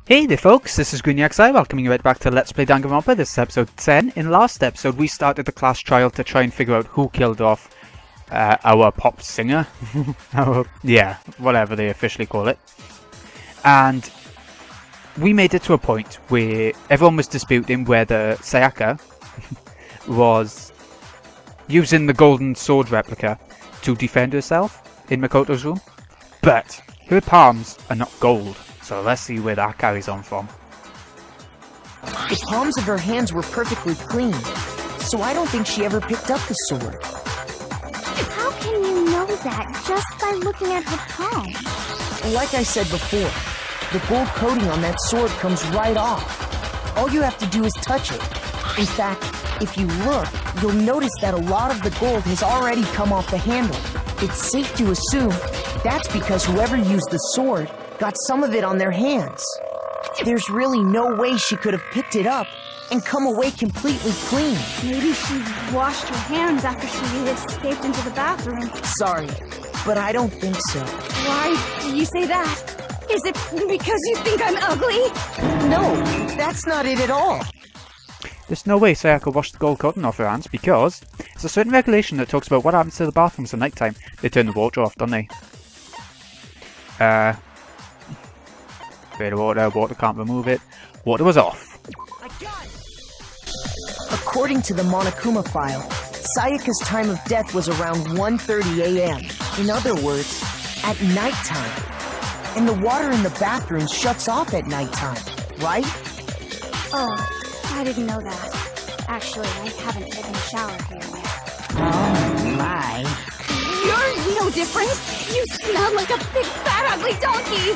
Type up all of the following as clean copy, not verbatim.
Hey there folks, this is GreenYaxI welcoming you right back to Let's Play Danganronpa. This is episode 10. In last episode we started the class trial to try and figure out who killed off our pop singer. Whatever they officially call it. And we made it to a point where everyone was disputing whether Sayaka was using the golden sword replica to defend herself in Makoto's room. But her palms are not gold. So let's see where that carries on from. The palms of her hands were perfectly clean, so I don't think she ever picked up the sword. How can you know that just by looking at her palms? Like I said before, the gold coating on that sword comes right off. All you have to do is touch it. In fact, if you look, you'll notice that a lot of the gold has already come off the handle. It's safe to assume that's because whoever used the sword got some of it on their hands. There's really no way she could have picked it up and come away completely clean. Maybe she washed her hands after she escaped into the bathroom. Sorry, but I don't think so. Why do you say that? Is it because you think I'm ugly? No, that's not it at all. There's no way Sayaka washed the gold coating off her hands because there's a certain regulation that talks about what happens to the bathrooms at night time. They turn the water off, don't they? Bit of water can't remove it. Water was off. According to the Monokuma file, Sayaka's time of death was around 1:30 a.m. In other words, at nighttime. And the water in the bathroom shuts off at nighttime, right? Oh, I didn't know that. Actually, I haven't taken a shower here yet. Oh my. You're no different! You smell like a big fat ugly donkey!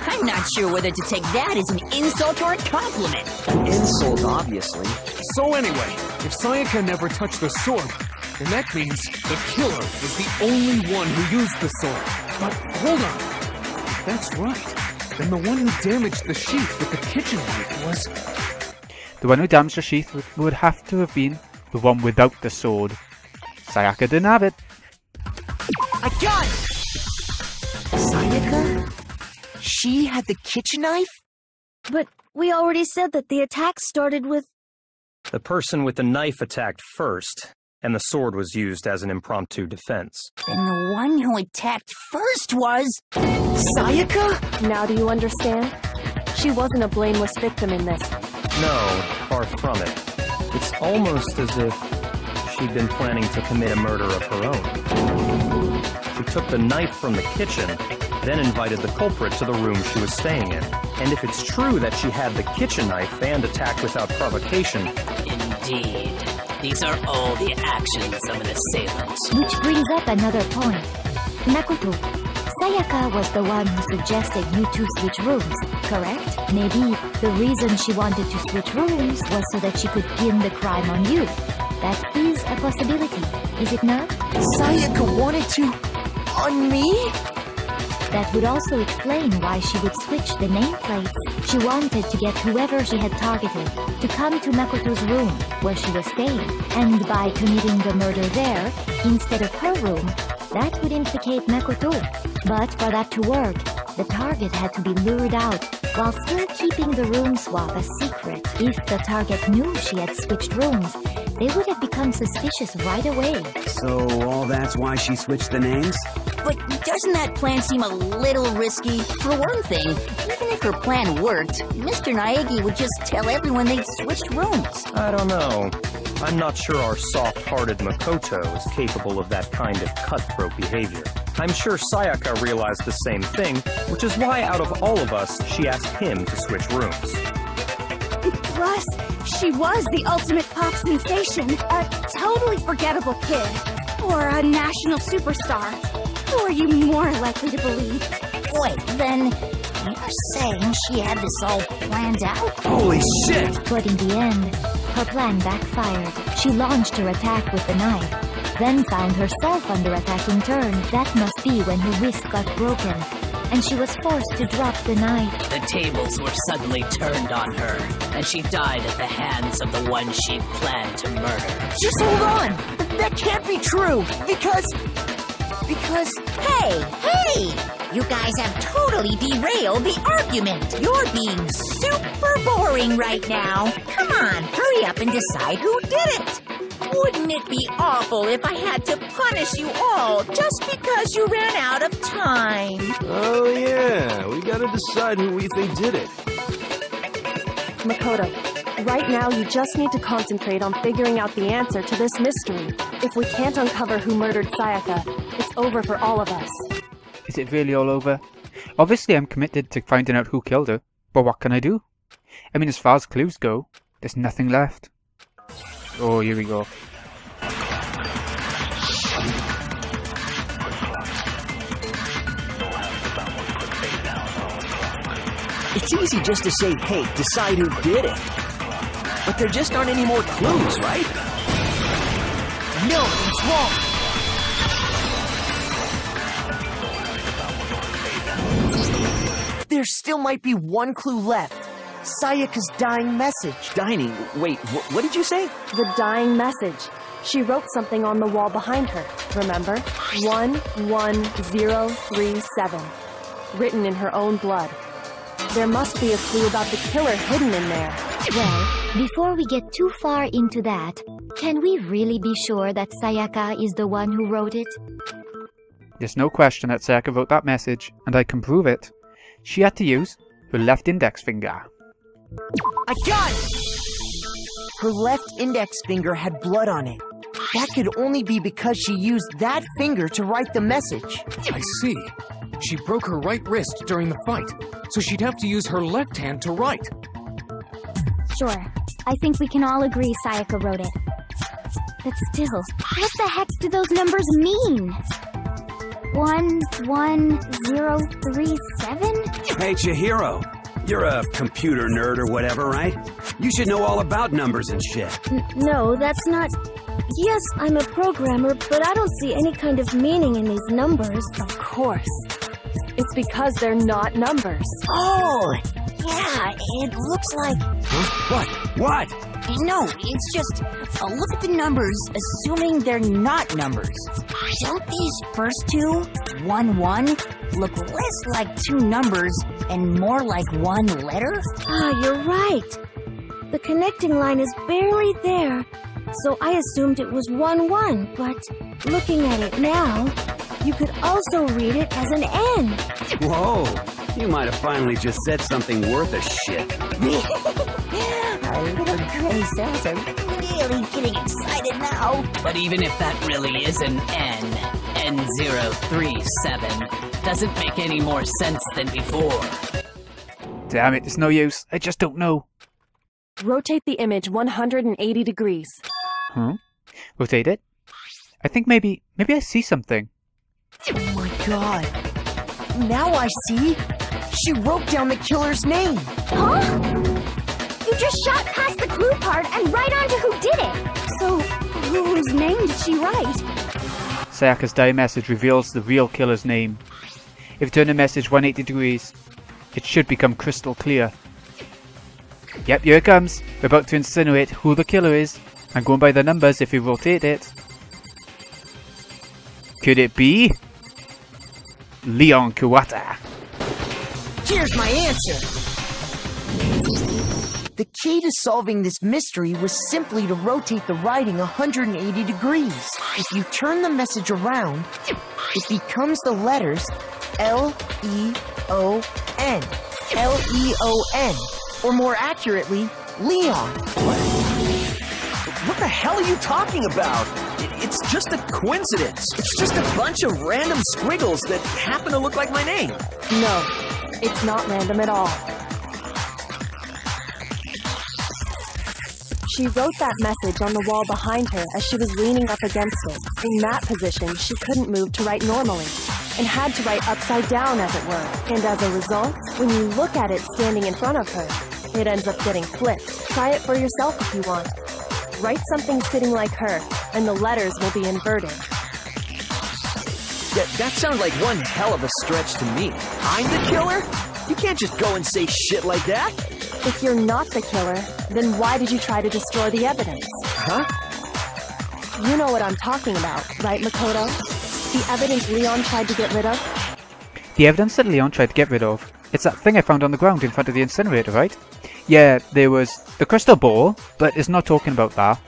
I'm not sure whether to take that as an insult or a compliment. Insult, obviously. So anyway, if Sayaka never touched the sword, then that means the killer is the only one who used the sword. But hold on. If that's right, then the one who damaged the sheath with the kitchen knife was... The one who damaged the sheath would have to have been the one without the sword. Sayaka didn't have it. I got it! Sayaka? She had the kitchen knife? But we already said that the attack started with... The person with the knife attacked first, and the sword was used as an impromptu defense. And the one who attacked first was... Sayaka? Now do you understand? She wasn't a blameless victim in this. No, far from it. It's almost as if she'd been planning to commit a murder of her own. She took the knife from the kitchen, then invited the culprit to the room she was staying in. And if it's true that she had the kitchen knife and attacked without provocation... Indeed. These are all the actions of an assailant. Which brings up another point. Makoto, Sayaka was the one who suggested you two switch rooms, correct? Maybe the reason she wanted to switch rooms was so that she could pin the crime on you. That is a possibility, is it not? Sayaka wanted to... on me? That would also explain why she would switch the nameplates. She wanted to get whoever she had targeted to come to Makoto's room where she was staying. And by committing the murder there, instead of her room, that would implicate Makoto. But for that to work, the target had to be lured out, while still keeping the room swap a secret. If the target knew she had switched rooms, they would have become suspicious right away. So all that's why she switched the names? But doesn't that plan seem a little risky? For one thing, even if her plan worked, Mr. Naegi would just tell everyone they'd switched rooms. I don't know. I'm not sure our soft-hearted Makoto is capable of that kind of cutthroat behavior. I'm sure Sayaka realized the same thing, which is why out of all of us, she asked him to switch rooms. Plus, she was the ultimate pop sensation. A totally forgettable kid. Or a national superstar. Who are you more likely to believe? Wait, then you're saying she had this all planned out? Holy shit! But in the end, her plan backfired. She launched her attack with the knife, then found herself under attack in turn. That must be when her wrist got broken, and she was forced to drop the knife. The tables were suddenly turned on her, and she died at the hands of the one she'd planned to murder. Just hold on! That can't be true! Because... Hey! You guys have totally derailed the argument. You're being super boring right now. Come on, hurry up and decide who did it. Wouldn't it be awful if I had to punish you all just because you ran out of time? Oh yeah, we gotta decide who we think did it. Makoto, right now you just need to concentrate on figuring out the answer to this mystery. If we can't uncover who murdered Sayaka, it's over for all of us. Is it really all over? Obviously I'm committed to finding out who killed her, but what can I do? I mean, as far as clues go, there's nothing left. Oh, here we go. It's easy just to say, hey, decide who did it. But there just aren't any more clues, right? No, it's wrong. There still might be one clue left. Sayaka's dying message. Dying? Wait, what did you say? The dying message. She wrote something on the wall behind her, remember? 11037. Written in her own blood. There must be a clue about the killer hidden in there. Well, before we get too far into that, can we really be sure that Sayaka is the one who wrote it? There's no question that Sayaka wrote that message, and I can prove it. She had to use her left index finger. I got it! Her left index finger had blood on it. That could only be because she used that finger to write the message. I see. She broke her right wrist during the fight, so she'd have to use her left hand to write. Sure. I think we can all agree Sayaka wrote it. But still, what the heck do those numbers mean? 11037? Hey, Chihiro. You're a computer nerd or whatever, right? You should know all about numbers and shit. No, that's not... Yes, I'm a programmer, but I don't see any kind of meaning in these numbers. Of course. It's because they're not numbers. Oh, yeah, it looks like... Huh? What? No, it's just, look at the numbers, assuming they're not numbers. Don't these first two, 1-1, look less like two numbers and more like one letter? Ah, you're right. The connecting line is barely there, so I assumed it was 1-1, but looking at it now, you could also read it as an N. Whoa, you might have finally just said something worth a shit. Our little princess are really getting excited now. But even if that really is an N037, doesn't make any more sense than before. Damn it, it's no use. I just don't know. Rotate the image 180 degrees. Rotate it? I think maybe I see something. Oh my god. Now I see. She wrote down the killer's name. Huh? You just shot past the clue part and right onto who did it. So, whose name did she write? Sayaka's dying message reveals the real killer's name. If you turn the message 180 degrees, it should become crystal clear. Yep, here it comes. We're about to insinuate who the killer is. I'm going by the numbers if you rotate it. Could it be Leon Kuwata? Here's my answer. The key to solving this mystery was simply to rotate the writing 180 degrees. If you turn the message around, it becomes the letters L-E-O-N. L-E-O-N. Or more accurately, Leon. What the hell are you talking about? It's just a coincidence. It's just a bunch of random squiggles that happen to look like my name. No, it's not random at all. She wrote that message on the wall behind her as she was leaning up against it. In that position, she couldn't move to write normally, and had to write upside down, as it were. And as a result, when you look at it standing in front of her, it ends up getting flipped. Try it for yourself if you want. Write something sitting like her, and the letters will be inverted. That sounds like one hell of a stretch to me. I'm the killer? You can't just go and say shit like that. If you're not the killer, then why did you try to destroy the evidence? Huh? You know what I'm talking about, right, Makoto? The evidence Leon tried to get rid of? The evidence that Leon tried to get rid of. It's that thing I found on the ground in front of the incinerator, right? Yeah, there was the crystal ball, but it's not talking about that.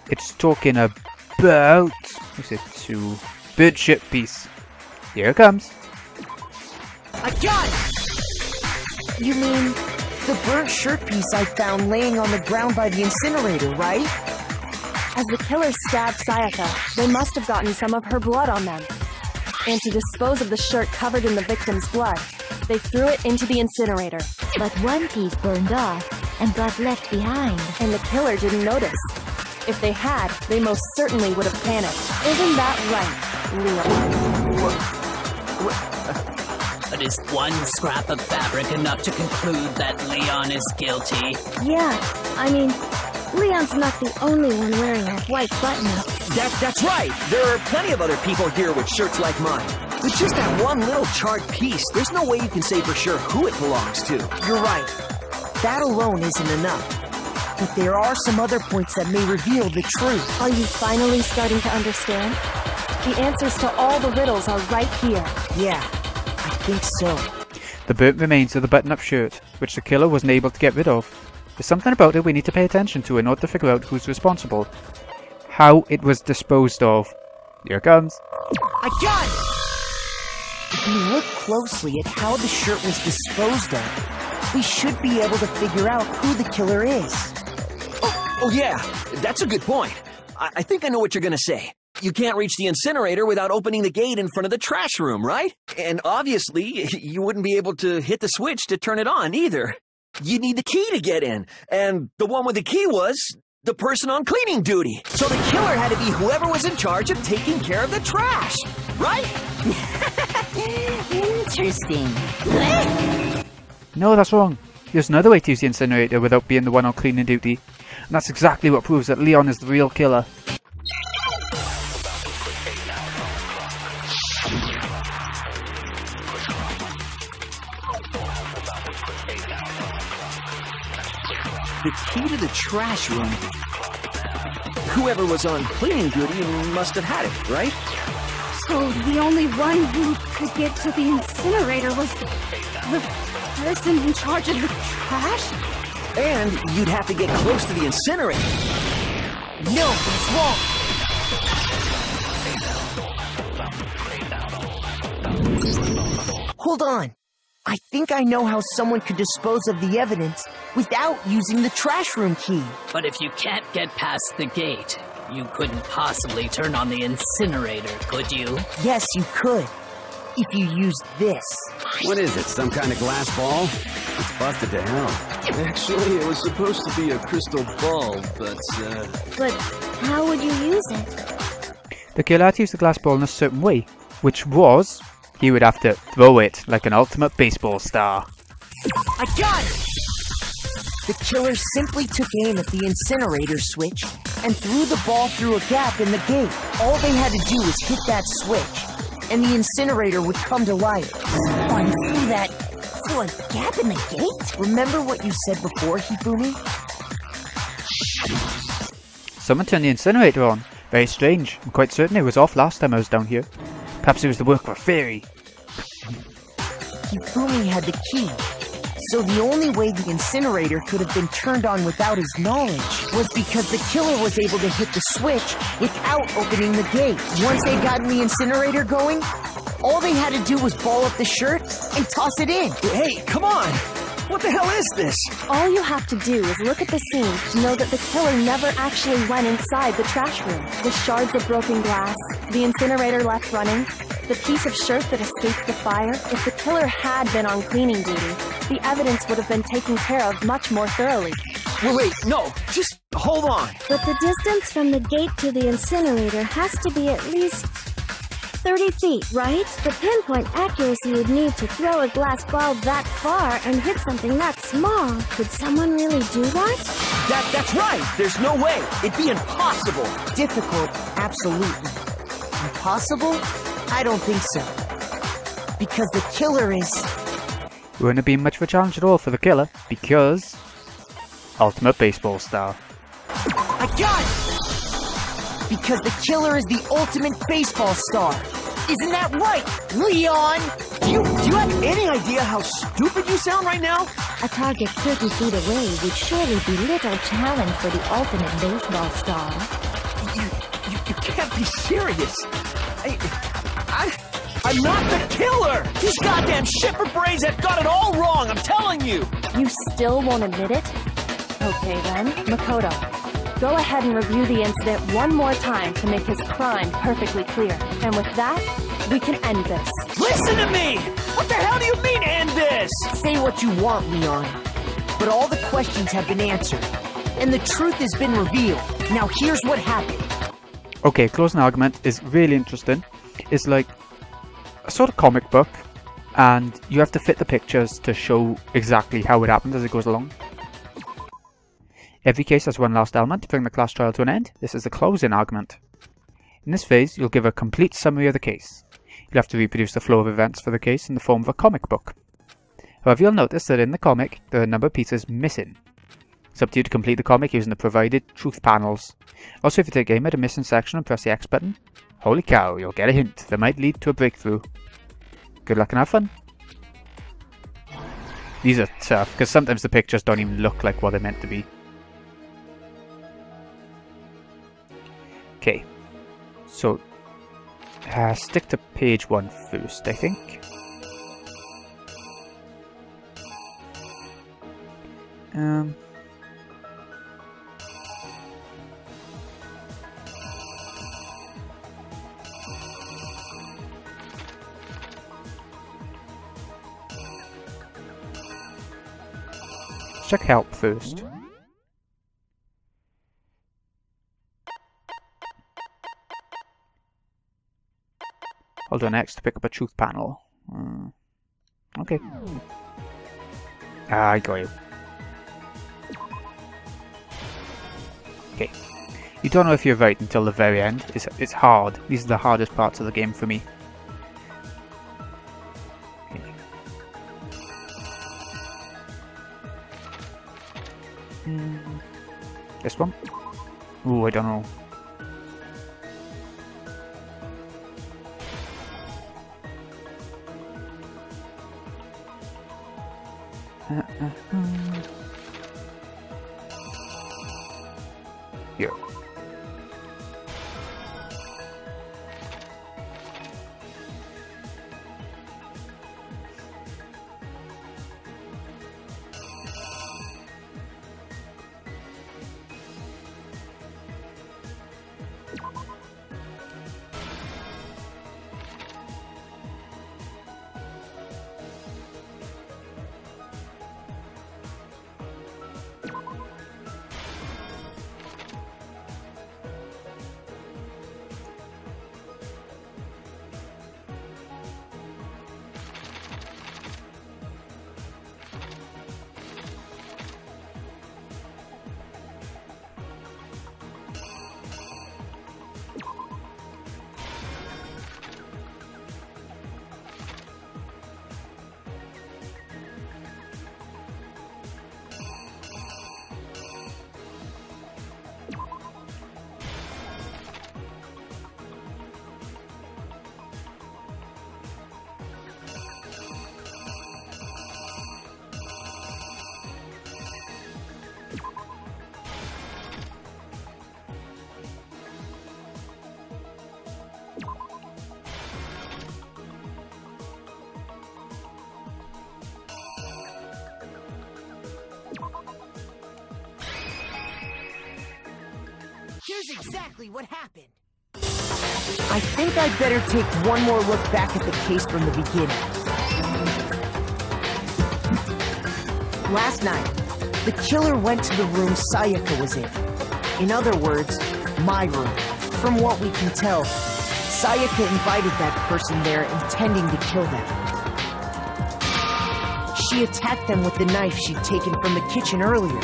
It's talking about... what's it to? Bird ship piece. Here it comes. I got it! You mean the burnt shirt piece I found laying on the ground by the incinerator, right? As the killer stabbed Sayaka, they must have gotten some of her blood on them. And to dispose of the shirt covered in the victim's blood, they threw it into the incinerator. But one piece burned off and got left behind. And the killer didn't notice. If they had, they most certainly would have panicked. Isn't that right, Leon? But is one scrap of fabric enough to conclude that Leon is guilty? Yeah, I mean, Leon's not the only one wearing a white button-up. That's right! There are plenty of other people here with shirts like mine. With just that one little charred piece, there's no way you can say for sure who it belongs to. You're right. That alone isn't enough. But there are some other points that may reveal the truth. Are you finally starting to understand? The answers to all the riddles are right here. Yeah, I think so. The burnt remains of the button-up shirt, which the killer wasn't able to get rid of. There's something about it we need to pay attention to in order to figure out who's responsible. How it was disposed of. Here it comes. I got it! If we look closely at how the shirt was disposed of, we should be able to figure out who the killer is. Oh yeah, that's a good point. I think I know what you're gonna say. You can't reach the incinerator without opening the gate in front of the trash room, right? And obviously, you wouldn't be able to hit the switch to turn it on either. You need the key to get in, and the one with the key was the person on cleaning duty. So the killer had to be whoever was in charge of taking care of the trash, right? Interesting. No, that's wrong. There's another way to use the incinerator without being the one on cleaning duty. And that's exactly what proves that Leon is the real killer. The key to the trash room. Whoever was on cleaning duty must have had it, right? So the only one who could get to the incinerator was the person in charge of the trash? And you'd have to get close to the incinerator. No, that's wrong. Hold on. I think I know how someone could dispose of the evidence without using the trash room key. But if you can't get past the gate, you couldn't possibly turn on the incinerator, could you? Yes, you could. If you used this. What is it, some kind of glass ball? It's busted to hell. Actually, it was supposed to be a crystal ball, but, But how would you use it? The killer had to use the glass ball in a certain way, which was... he would have to throw it like an ultimate baseball star. I got it! The killer simply took aim at the incinerator switch and threw the ball through a gap in the gate. All they had to do was hit that switch, and the incinerator would come to life. Someone through a gap in the gate? Remember what you said before, Hifumi? Someone turned the incinerator on. Very strange. I'm quite certain it was off last time I was down here. Perhaps it was the work of a fairy. Hifumi had the key, so the only way the incinerator could have been turned on without his knowledge was because the killer was able to hit the switch without opening the gate. Once they got the incinerator going, all they had to do was ball up the shirt and toss it in. Hey, come on! What the hell is this? All you have to do is look at the scene to know that the killer never actually went inside the trash room. The shards of broken glass, the incinerator left running, the piece of shirt that escaped the fire. If the killer had been on cleaning duty, the evidence would have been taken care of much more thoroughly. Wait, no, just hold on. But the distance from the gate to the incinerator has to be at least 30 feet, right? The pinpoint accuracy you'd need to throw a glass ball that far and hit something that small. Could someone really do that? That's right! There's no way! It'd be impossible! Difficult, absolutely. Impossible? I don't think so. Because the killer is... It wouldn't have been much of a challenge at all for the killer, because... ultimate baseball star. I got it! Because the killer is the ultimate baseball star. Isn't that right, Leon? Do you have any idea how stupid you sound right now? A target 30 feet away would surely be little challenge for the ultimate baseball star. You can't be serious. I'm not the killer! These goddamn shipper brains have got it all wrong, I'm telling you! You still won't admit it? Okay then, Makoto. Go ahead and review the incident one more time to make his crime perfectly clear. And with that, we can end this. Listen to me! What the hell do you mean, end this? Say what you want, Leon. But all the questions have been answered. And the truth has been revealed. Now here's what happened. Okay, closing argument is really interesting. It's like a sort of comic book, and you have to fit the pictures to show exactly how it happened as it goes along. Every case has one last element to bring the class trial to an end. This is the closing argument. In this phase, you'll give a complete summary of the case. You'll have to reproduce the flow of events for the case in the form of a comic book. However, you'll notice that in the comic, there are a number of pieces missing. It's up to you to complete the comic using the provided truth panels. Also, if you take aim at a missing section and press the X button, holy cow, you'll get a hint that might lead to a breakthrough. Good luck and have fun. These are tough, because sometimes the pictures don't even look like what they're meant to be. Okay, so stick to page 1 first, I think. Check help first. Hold on X to pick up a truth panel. Okay. I got you. Okay. You don't know if you're right until the very end. It's hard. These are the hardest parts of the game for me. Okay. This one? Ooh, I don't know. Here. Here's exactly what happened. I think I'd better take one more look back at the case from the beginning. Last night, the killer went to the room Sayaka was in. In other words, my room. From what we can tell, Sayaka invited that person there intending to kill them. She attacked them with the knife she'd taken from the kitchen earlier.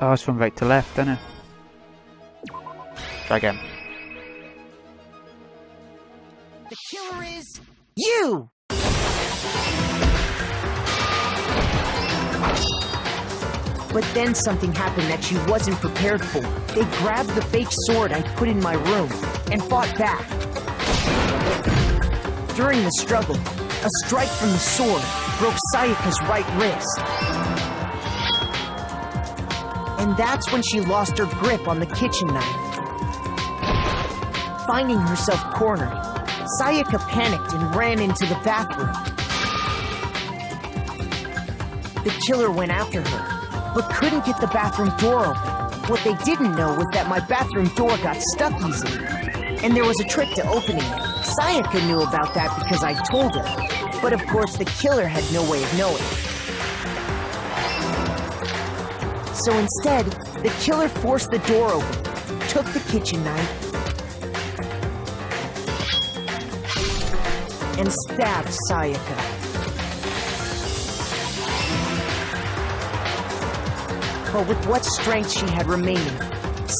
Oh, it's from right to left, isn't it? Try again. The killer is... you! But then something happened that she wasn't prepared for. They grabbed the fake sword I put in my room and fought back. During the struggle, a strike from the sword broke Sayaka's right wrist. And that's when she lost her grip on the kitchen knife. Finding herself cornered, Sayaka panicked and ran into the bathroom. The killer went after her, but couldn't get the bathroom door open. What they didn't know was that my bathroom door got stuck easily, and there was a trick to opening it. Sayaka knew about that because I told her, but of course the killer had no way of knowing. So instead, the killer forced the door open, took the kitchen knife, and stabbed Sayaka. But with what strength she had remaining,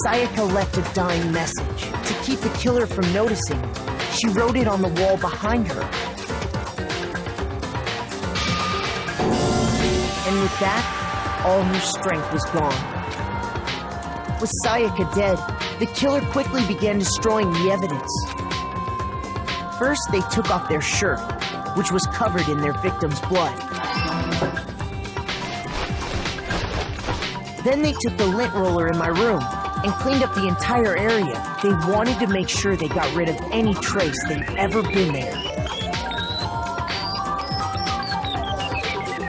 Sayaka left a dying message. To keep the killer from noticing, she wrote it on the wall behind her. And with that, all her strength was gone. With Sayaka dead, the killer quickly began destroying the evidence. First, they took off their shirt, which was covered in their victim's blood. Then they took the lint roller in my room and cleaned up the entire area. They wanted to make sure they got rid of any trace they'd ever been there.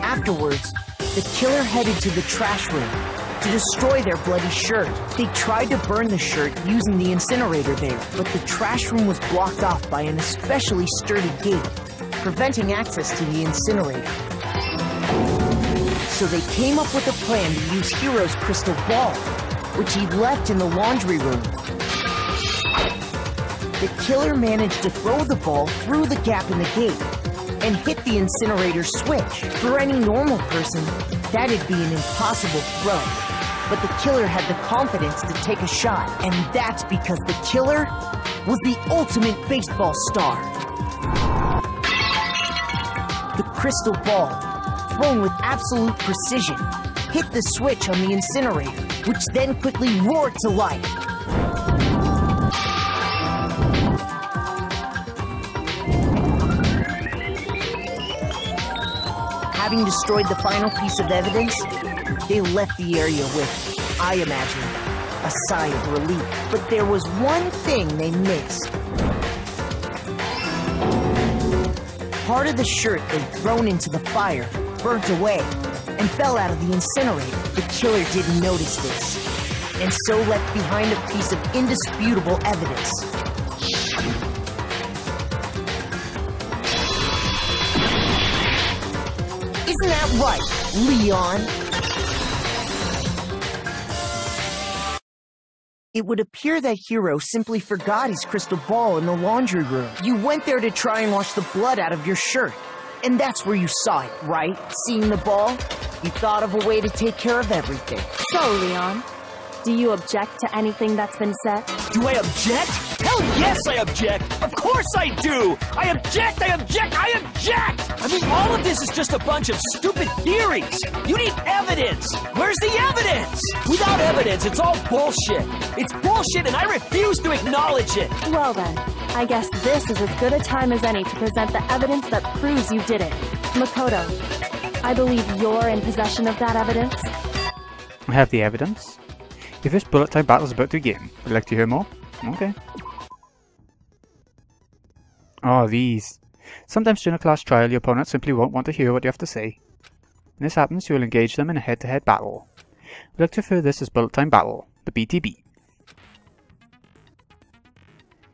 Afterwards, the killer headed to the trash room to destroy their bloody shirt. They tried to burn the shirt using the incinerator there, but the trash room was blocked off by an especially sturdy gate, preventing access to the incinerator. So they came up with a plan to use Hiro's crystal ball, which he'd left in the laundry room. The killer managed to throw the ball through the gap in the gate and hit the incinerator switch. For any normal person, that'd be an impossible throw. But the killer had the confidence to take a shot, and that's because the killer was the ultimate baseball star. The crystal ball, thrown with absolute precision, hit the switch on the incinerator, which then quickly roared to life. Having destroyed the final piece of evidence, they left the area with, I imagine, a sigh of relief. But there was one thing they missed. Part of the shirt they'd thrown into the fire burnt away and fell out of the incinerator. The killer didn't notice this, and so left behind a piece of indisputable evidence. Isn't that right, Leon? It would appear that Hiro simply forgot his crystal ball in the laundry room. You went there to try and wash the blood out of your shirt. And that's where you saw it, right? Seeing the ball? You thought of a way to take care of everything. So, Leon, do you object to anything that's been said? Do I object? Hell yes, I object! Of course I do! I object! I object! I object! I mean, all of this is just a bunch of stupid theories! You need evidence! Where's the evidence? Without evidence, it's all bullshit! It's bullshit and I refuse to acknowledge it! Well then, I guess this is as good a time as any to present the evidence that proves you did it. Makoto, I believe you're in possession of that evidence? I have the evidence. If this bullet time battle is about to begin, would you like to hear more? Okay. Oh, these. Sometimes during a class trial, your opponent simply won't want to hear what you have to say. When this happens, you will engage them in a head-to-head battle. We like to refer to this as bullet time battle, the BTB.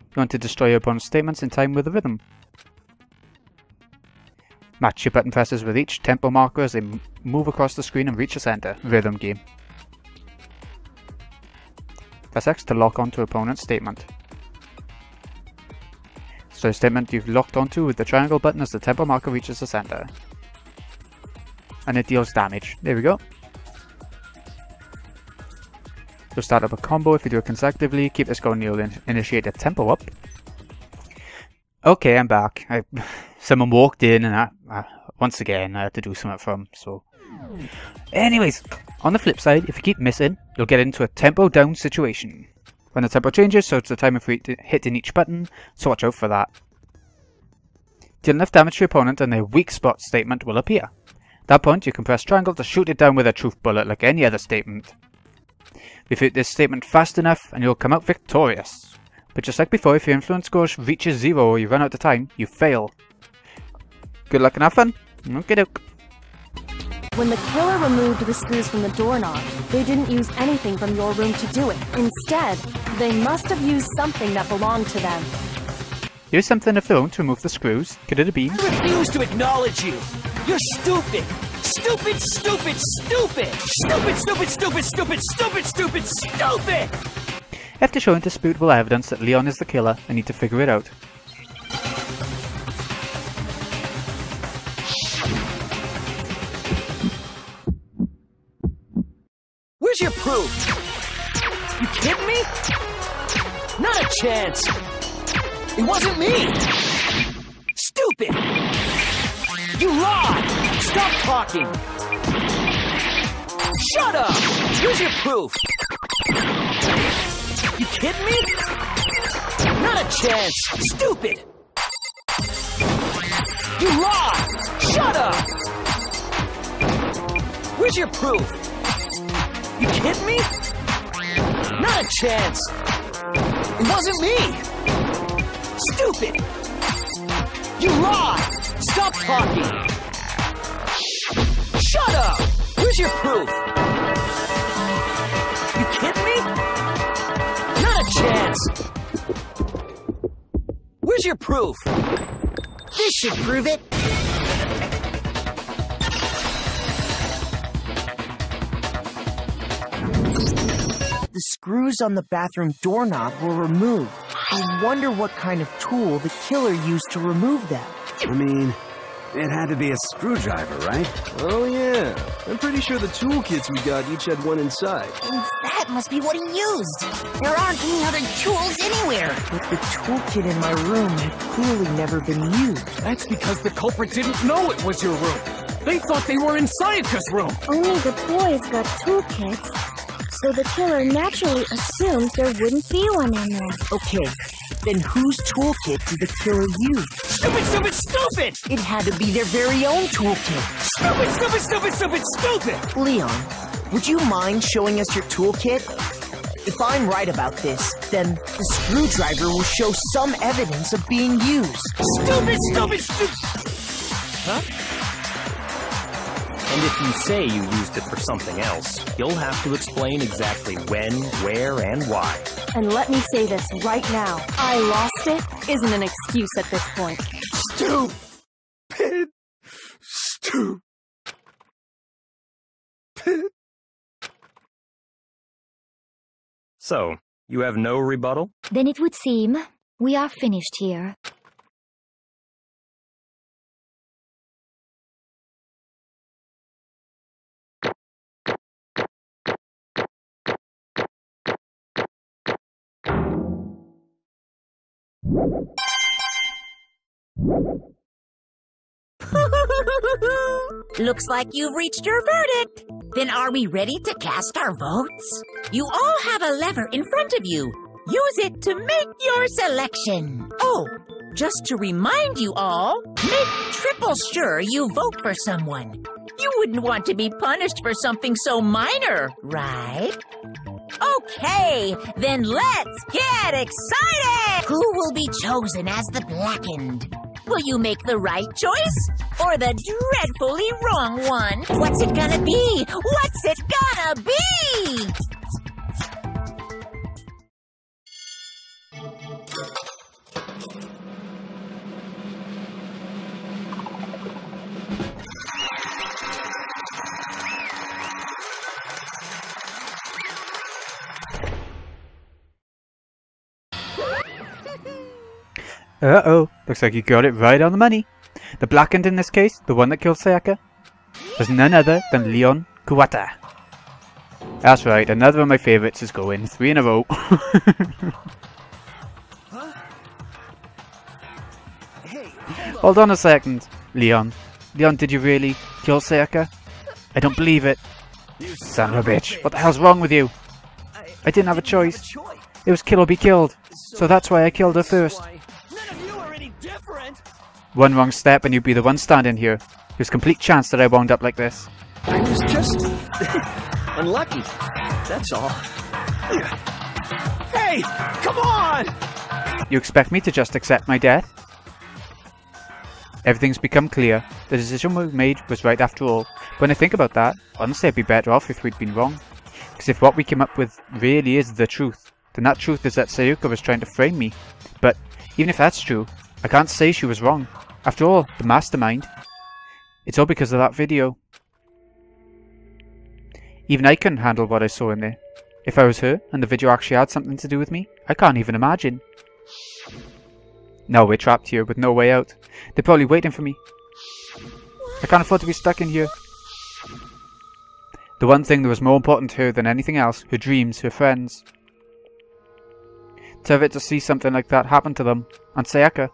You want to destroy your opponent's statements in time with the rhythm. Match your button presses with each tempo marker as they move across the screen and reach the center. Rhythm game. Press X to lock onto opponent's statement. So a statement you've locked onto with the triangle button as the tempo marker reaches the center. And it deals damage. There we go. You'll start up a combo if you do it consecutively. Keep this going, you'll initiate a tempo up. Okay, I'm back. Someone walked in and once again I had to do something for them, so... Anyways, On the flip side, if you keep missing, you'll get into a tempo down situation. When the tempo changes, so it's the timer for hitting each button, so watch out for that. Deal enough damage to your opponent and their weak spot statement will appear. At that point, you can press triangle to shoot it down with a truth bullet like any other statement. Refute this statement fast enough and you'll come out victorious. But just like before, if your influence score reaches 0 or you run out of time, you fail. Good luck and have fun. Okie doke. When the killer removed the screws from the doorknob, they didn't use anything from your room to do it. Instead, they must have used something that belonged to them. Use something of their own to remove the screws. Could it have been? I refuse to acknowledge you! You're stupid! Stupid, stupid, stupid! Stupid, stupid, stupid, stupid, stupid, stupid, stupid! After showing disputable evidence that Leon is the killer, I need to figure it out. Where's your proof? You kidding me? Not a chance! It wasn't me! Stupid! You lied! Stop talking! Shut up! Here's your proof! You kidding me? Not a chance! Stupid! You lied! Shut up! Where's your proof? You kidding me? Not a chance! It wasn't me! Stupid! You lied! Stop talking! Shut up! Where's your proof? You kidding me? Not a chance! Where's your proof? This should prove it. The screws on the bathroom doorknob were removed. I wonder what kind of tool the killer used to remove them. I mean, it had to be a screwdriver, right? Oh yeah, I'm pretty sure the toolkits we got each had one inside. And that must be what he used. There aren't any other tools anywhere. But the toolkit in my room had clearly never been used. That's because the culprit didn't know it was your room. They thought they were in Sayaka's room. Only the boys got toolkits, so the killer naturally assumed there wouldn't be one in there. Okay, then whose toolkit did the killer use? Stupid, stupid, stupid! It had to be their very own toolkit. Stupid, stupid, stupid, stupid, stupid! Leon, would you mind showing us your toolkit? If I'm right about this, then the screwdriver will show some evidence of being used. Stupid, stupid, stupid! Huh? And if you say you used it for something else, you'll have to explain exactly when, where, and why. And let me say this right now. I lost it isn't an excuse at this point. Stupid! Stupid! So, you have no rebuttal? Then it would seem we are finished here. Looks like you've reached your verdict. Then are we ready to cast our votes? You all have a lever in front of you. Use it to make your selection. Oh, just to remind you all, make triple sure you vote for someone. You wouldn't want to be punished for something so minor, right? Okay, then let's get excited! Who will be chosen as the Blackened? Will you make the right choice? Or the dreadfully wrong one? What's it gonna be? What's it gonna be? Uh-oh, looks like you got it right on the money. The Blackened in this case, the one that killed Sayaka, was none other than Leon Kuwata. That's right, another of my favourites is going, 3 in a row. Hold on a second, Leon. Leon, did you really kill Sayaka? I don't believe it. Son of a bitch, what the hell's wrong with you? I didn't have a choice. It was kill or be killed. So that's why I killed her first. One wrong step and you'd be the one standing here. There's complete chance that I wound up like this. I was just unlucky. That's all. Hey, come on! You expect me to just accept my death? Everything's become clear. The decision we made was right after all. But when I think about that, honestly I'd be better off if we'd been wrong. Because if what we came up with really is the truth, then that truth is that Sayaka was trying to frame me. But even if that's true, I can't say she was wrong. After all, the mastermind. It's all because of that video. Even I couldn't handle what I saw in there. If I was her, and the video actually had something to do with me, I can't even imagine. No, we're trapped here with no way out. They're probably waiting for me. I can't afford to be stuck in here. The one thing that was more important to her than anything else, her dreams, her friends. To have it to see something like that happen to them, and Sayaka.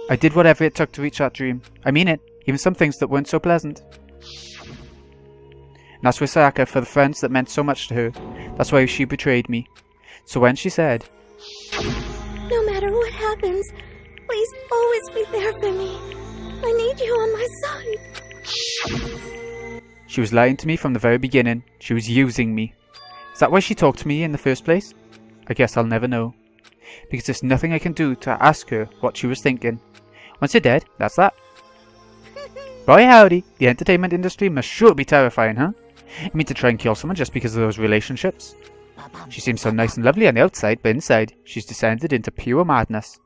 I did whatever it took to reach that dream. I mean it, even some things that weren't so pleasant. And that's with Sayaka for the friends that meant so much to her. That's why she betrayed me. So when she said, No matter what happens, please always be there for me. I need you on my side. She was lying to me from the very beginning. She was using me. Is that why she talked to me in the first place? I guess I'll never know. Because there's nothing I can do to ask her what she was thinking. Once you're dead, that's that. Boy howdy, the entertainment industry must sure be terrifying, huh? I mean to try and kill someone just because of those relationships? She seems so nice and lovely on the outside, but inside, she's descended into pure madness.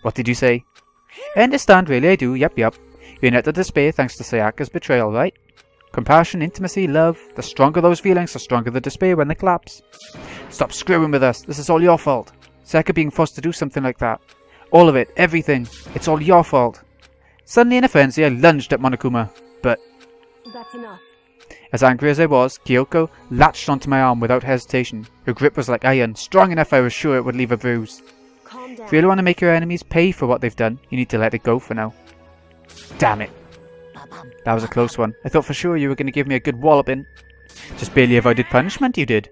What did you say? I understand, really I do, yep. You're in utter despair thanks to Sayaka's betrayal, right? Compassion, intimacy, love. The stronger those feelings, the stronger the despair when they collapse. Stop screwing with us, this is all your fault. Sayaka being forced to do something like that. All of it, everything. It's all your fault. Suddenly in a frenzy, I lunged at Monokuma, but... That's enough. As angry as I was, Kyoko latched onto my arm without hesitation. Her grip was like iron, strong enough I was sure it would leave a bruise. Calm down. If you really want to make your enemies pay for what they've done, you need to let it go for now. Damn it. That was a close one. I thought for sure you were going to give me a good walloping. Just barely avoided punishment, you did.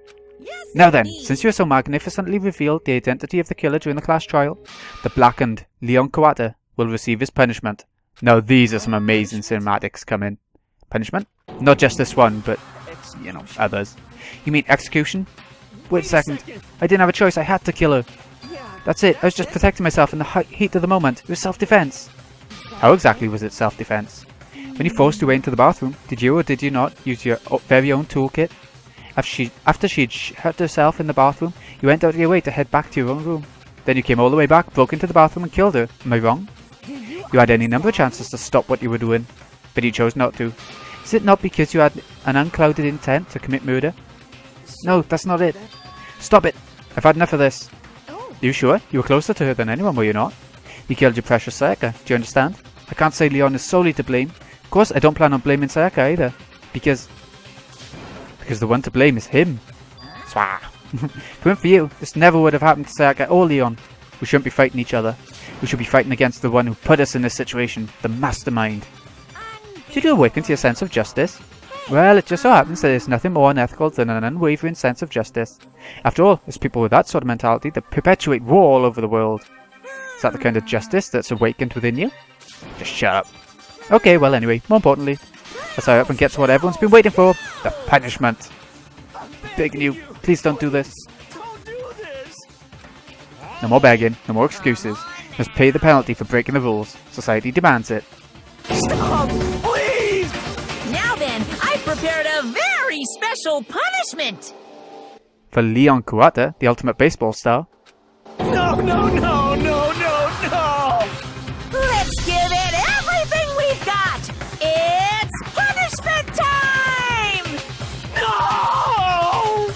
Now then, since you have so magnificently revealed the identity of the killer during the class trial, the blackened Leon Kawata will receive his punishment. Now these are some amazing cinematics coming. Punishment? Not just this one, but, you know, others. You mean execution? Wait a second. I didn't have a choice, I had to kill her. That's it, I was just protecting myself in the heat of the moment. It was self-defense. How exactly was it self-defense? When you forced your way into the bathroom, did you or did you not use your very own toolkit? After she'd hurt herself in the bathroom, you went out of your way to head back to your own room. Then you came all the way back, broke into the bathroom and killed her. Am I wrong? You had any number of chances to stop what you were doing, but you chose not to. Is it not because you had an unclouded intent to commit murder? No, that's not it. Stop it! I've had enough of this. You sure? You were closer to her than anyone, were you not? You killed your precious Sayaka, do you understand? I can't say Leon is solely to blame. Of course, I don't plan on blaming Sayaka either. Because the one to blame is him. Swah. If it weren't for you, this never would have happened to Sayaka or Leon. We shouldn't be fighting each other. We should be fighting against the one who put us in this situation, the mastermind. Did you awaken to your sense of justice? Well, it just so happens that there's nothing more unethical than an unwavering sense of justice. After all, it's people with that sort of mentality that perpetuate war all over the world. Is that the kind of justice that's awakened within you? Just shut up. Okay, well anyway, more importantly, let's hurry up and get to what everyone's been waiting for. The punishment. I'm begging you, please don't do this. No more begging, no more excuses. You must pay the penalty for breaking the rules. Society demands it. Stop, please! Now then, I've prepared a very special punishment! For Leon Kawata, the ultimate baseball star. No, no, no, no, no, no! Let's give it everything we've got! It's punishment time! No!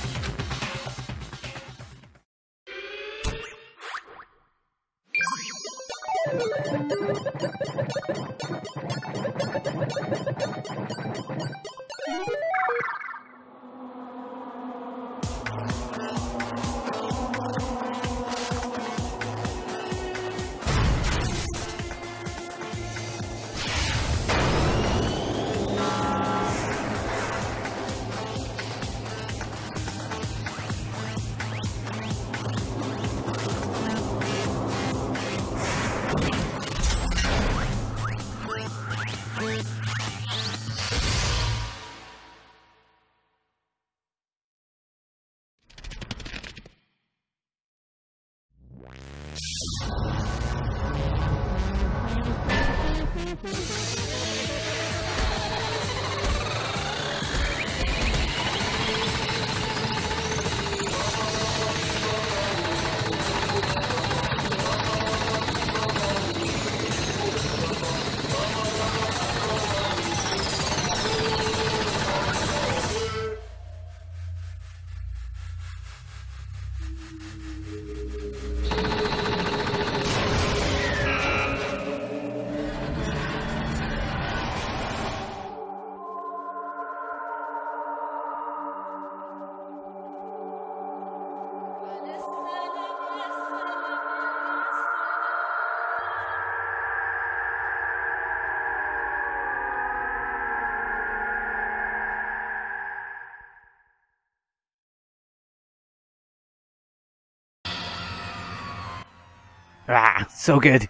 Ah, so good.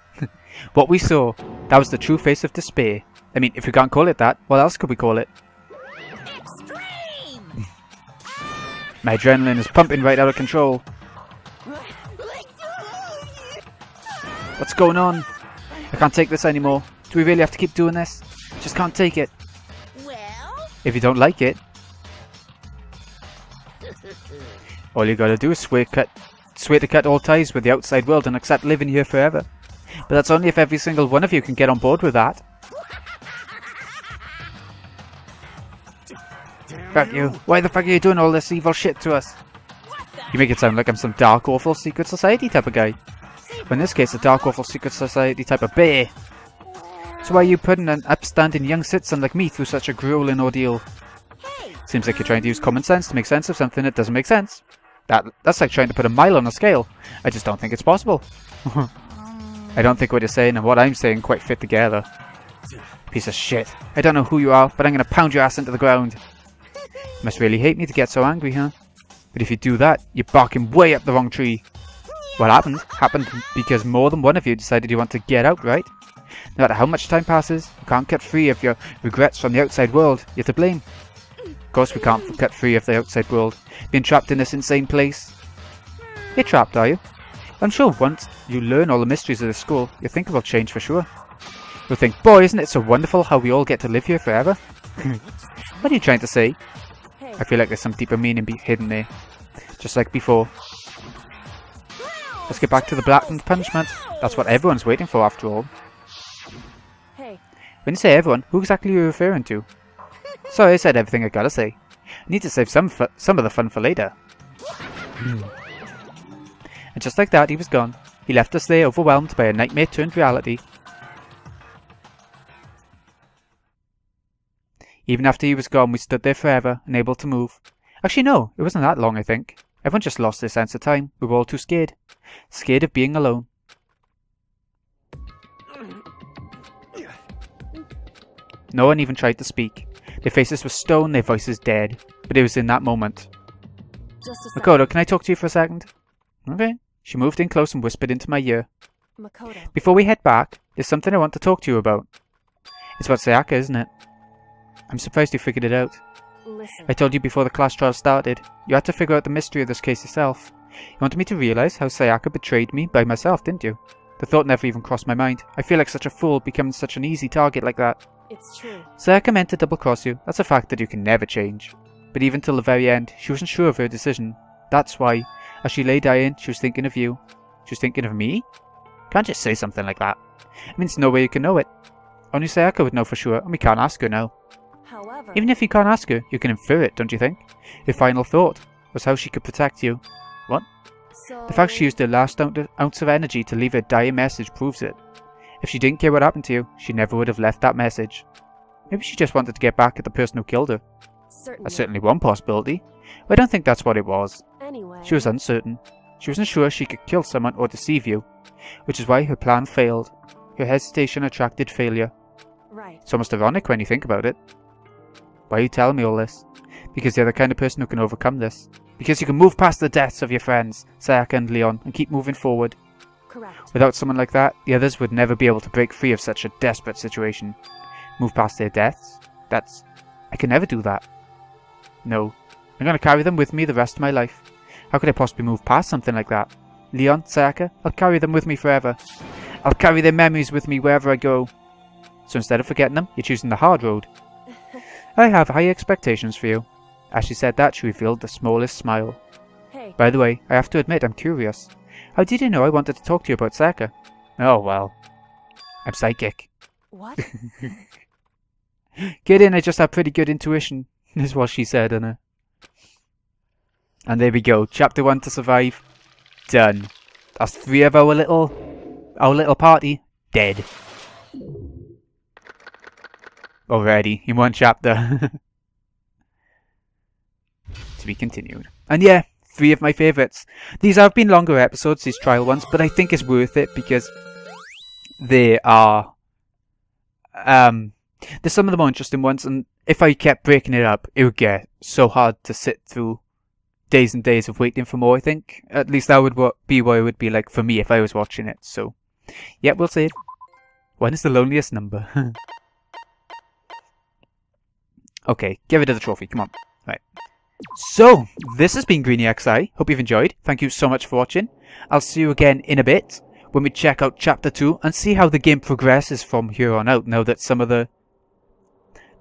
What we saw, that was the true face of despair. I mean, if we can't call it that, what else could we call it? Extreme! My adrenaline is pumping right out of control. What's going on? I can't take this anymore. Do we really have to keep doing this? Just can't take it. Well? If you don't like it, all you gotta do is swear to cut all ties with the outside world and accept living here forever. But that's only if every single one of you can get on board with that. Fuck you. Why the fuck are you doing all this evil shit to us? You make it sound like I'm some dark, awful secret society type of guy. But in this case, a dark, awful secret society type of bear. So why are you putting an upstanding young citizen like me through such a grueling ordeal? Seems like you're trying to use common sense to make sense of something that doesn't make sense. That's like trying to put a mile on a scale. I just don't think it's possible. I don't think what you're saying and what I'm saying quite fit together. Piece of shit. I don't know who you are, but I'm gonna pound your ass into the ground. You must really hate me to get so angry, huh? But if you do that, you're barking way up the wrong tree. What happened? Happened because more than one of you decided you want to get out, right? No matter how much time passes, you can't get free of your regrets from the outside world. You're to blame. Of course we can't get free of the outside world. Being trapped in this insane place. You're trapped, are you? I'm sure once you learn all the mysteries of the school, your thinking will change for sure. You'll think, boy, isn't it so wonderful how we all get to live here forever? What are you trying to say? I feel like there's some deeper meaning hidden there. Just like before. Let's get back to the blatant punishment. That's what everyone's waiting for after all. Hey. When you say everyone, who exactly are you referring to? Sorry, I said everything I gotta say. I need to save some of the fun for later. And just like that, he was gone. He left us there, overwhelmed by a nightmare turned reality. Even after he was gone, we stood there forever, unable to move. Actually, no, it wasn't that long, I think. Everyone just lost their sense of time. We were all too scared. Scared of being alone. No one even tried to speak. Their faces were stone, their voices dead. But it was in that moment. Makoto, can I talk to you for a second? Okay. She moved in close and whispered into my ear. Makoto. Before we head back, there's something I want to talk to you about. It's about Sayaka, isn't it? I'm surprised you figured it out. Listen. I told you before the class trial started. You had to figure out the mystery of this case yourself. You wanted me to realize how Sayaka betrayed me by myself, didn't you? The thought never even crossed my mind. I feel like such a fool becoming such an easy target like that. It's true. Sayaka meant to double-cross you. That's a fact that you can never change. But even till the very end, she wasn't sure of her decision. That's why, as she lay dying, she was thinking of you. She was thinking of me? Can't just say something like that. It means no way you can know it. Only Sayaka would know for sure, and we can't ask her now. However, Even if you can't ask her, you can infer it, don't you think? Her final thought was how she could protect you. What? The fact she used her last ounce of energy to leave her dire message proves it. If she didn't care what happened to you, she never would have left that message. Maybe she just wanted to get back at the person who killed her. That's certainly one possibility. But I don't think that's what it was. Anyway. She was uncertain. She wasn't sure she could kill someone or deceive you, which is why her plan failed. Her hesitation attracted failure. Right. It's almost ironic when you think about it. Why are you telling me all this? Because you're the kind of person who can overcome this. Because you can move past the deaths of your friends, Sayaka and Leon, and keep moving forward. Correct. Without someone like that, the others would never be able to break free of such a desperate situation. Move past their deaths? I can never do that. No. I'm going to carry them with me the rest of my life. How could I possibly move past something like that? Leon, Sayaka, I'll carry them with me forever. I'll carry their memories with me wherever I go. So instead of forgetting them, you're choosing the hard road. I have high expectations for you. As she said that, she revealed the smallest smile. Hey. By the way, I have to admit I'm curious. How did you know I wanted to talk to you about Sayaka? Oh well. I'm psychic. What? Kidding, I just have pretty good intuition, is what she said, innit? And there we go, chapter 1 to survive. Done. That's 3 of our little party dead. Already, in 1 chapter. To be continued. And yeah, 3 of my favourites. These have been longer episodes, these trial ones, but I think it's worth it because they are... there's some of the more interesting ones, and if I kept breaking it up, it would get so hard to sit through days and days of waiting for more, I think. At least that would be what it would be like for me if I was watching it, so... yeah, we'll see. 1 is the loneliest number. Okay, get rid of the trophy, come on. Right. So, this has been GreenyXI. Hope you've enjoyed. Thank you so much for watching. I'll see you again in a bit when we check out Chapter 2 and see how the game progresses from here on out now that some of the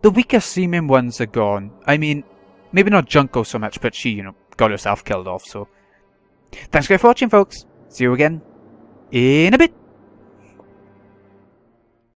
weaker seeming ones are gone. I mean, maybe not Junko so much, but she, got herself killed off, so... thanks guys for watching, folks. See you again in a bit.